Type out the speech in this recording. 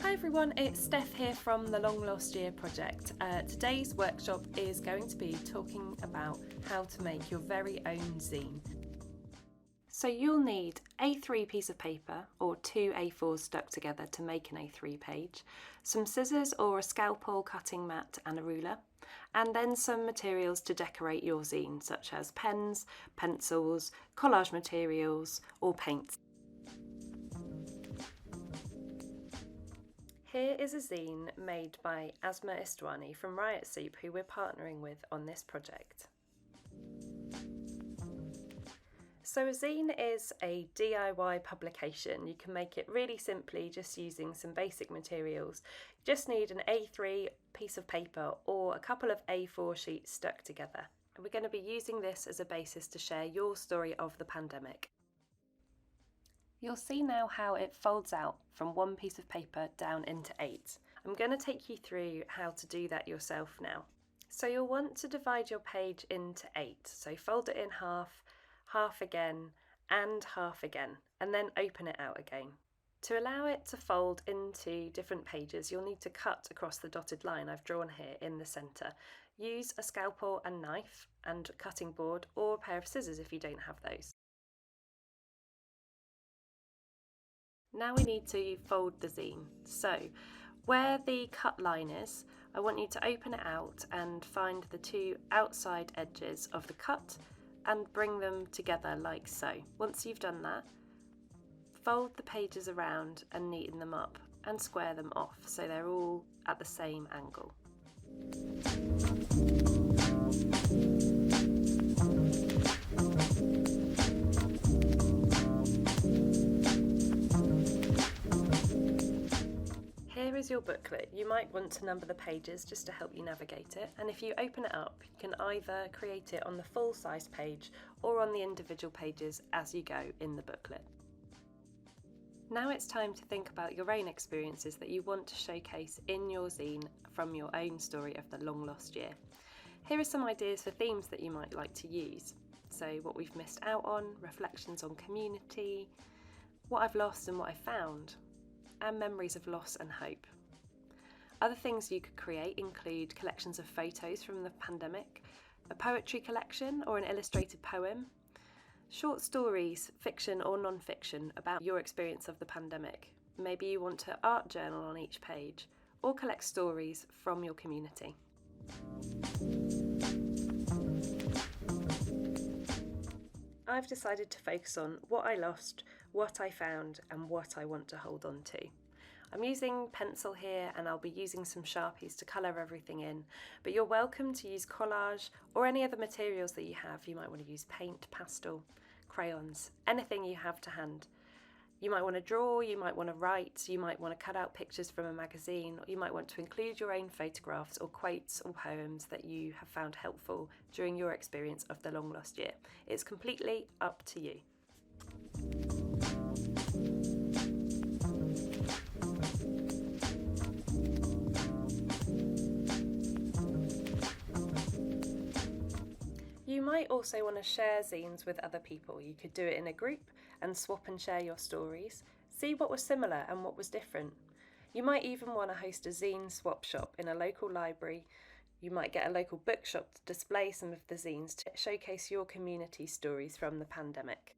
Hi everyone, it's Steph here from the Long Lost Year project. Today's workshop is going to be talking about how to make your very own zine. So you'll need A3 piece of paper or two A4s stuck together to make an A3 page, some scissors or a scalpel cutting mat and a ruler, and then some materials to decorate your zine such as pens, pencils, collage materials or paints. Here is a zine made by Asma Istwani from Riot Soup, who we're partnering with on this project. So a zine is a DIY publication. You can make it really simply just using some basic materials. You just need an A3 piece of paper or a couple of A4 sheets stuck together. And we're going to be using this as a basis to share your story of the pandemic. You'll see now how it folds out from one piece of paper down into 8. I'm going to take you through how to do that yourself now. So you'll want to divide your page into 8. So fold it in half, half again, and half again, and then open it out again. To allow it to fold into different pages, you'll need to cut across the dotted line I've drawn here in the centre. Use a scalpel and knife and cutting board or a pair of scissors if you don't have those. Now we need to fold the zine. So where the cut line is, I want you to open it out and find the two outside edges of the cut and bring them together like so. Once you've done that, fold the pages around and neaten them up and square them off so they're all at the same angle. Here is your booklet. You might want to number the pages just to help you navigate it, and if you open it up you can either create it on the full size page or on the individual pages as you go in the booklet. Now it's time to think about your own experiences that you want to showcase in your zine from your own story of the long lost year. Here are some ideas for themes that you might like to use. So what we've missed out on, reflections on community, what I've lost and what I found, and memories of loss and hope. Other things you could create include collections of photos from the pandemic, a poetry collection or an illustrated poem, short stories, fiction or non-fiction about your experience of the pandemic. Maybe you want to art journal on each page or collect stories from your community. I've decided to focus on what I lost, what I found and what I want to hold on to. I'm using pencil here and I'll be using some Sharpies to colour everything in, but you're welcome to use collage or any other materials that you have. You might want to use paint, pastel, crayons, anything you have to hand. You might want to draw, you might want to write, you might want to cut out pictures from a magazine, or you might want to include your own photographs or quotes or poems that you have found helpful during your experience of the long lost year. It's completely up to you. You might also want to share zines with other people. You could do it in a group and swap and share your stories. See what was similar and what was different. You might even want to host a zine swap shop in a local library. You might get a local bookshop to display some of the zines to showcase your community stories from the pandemic.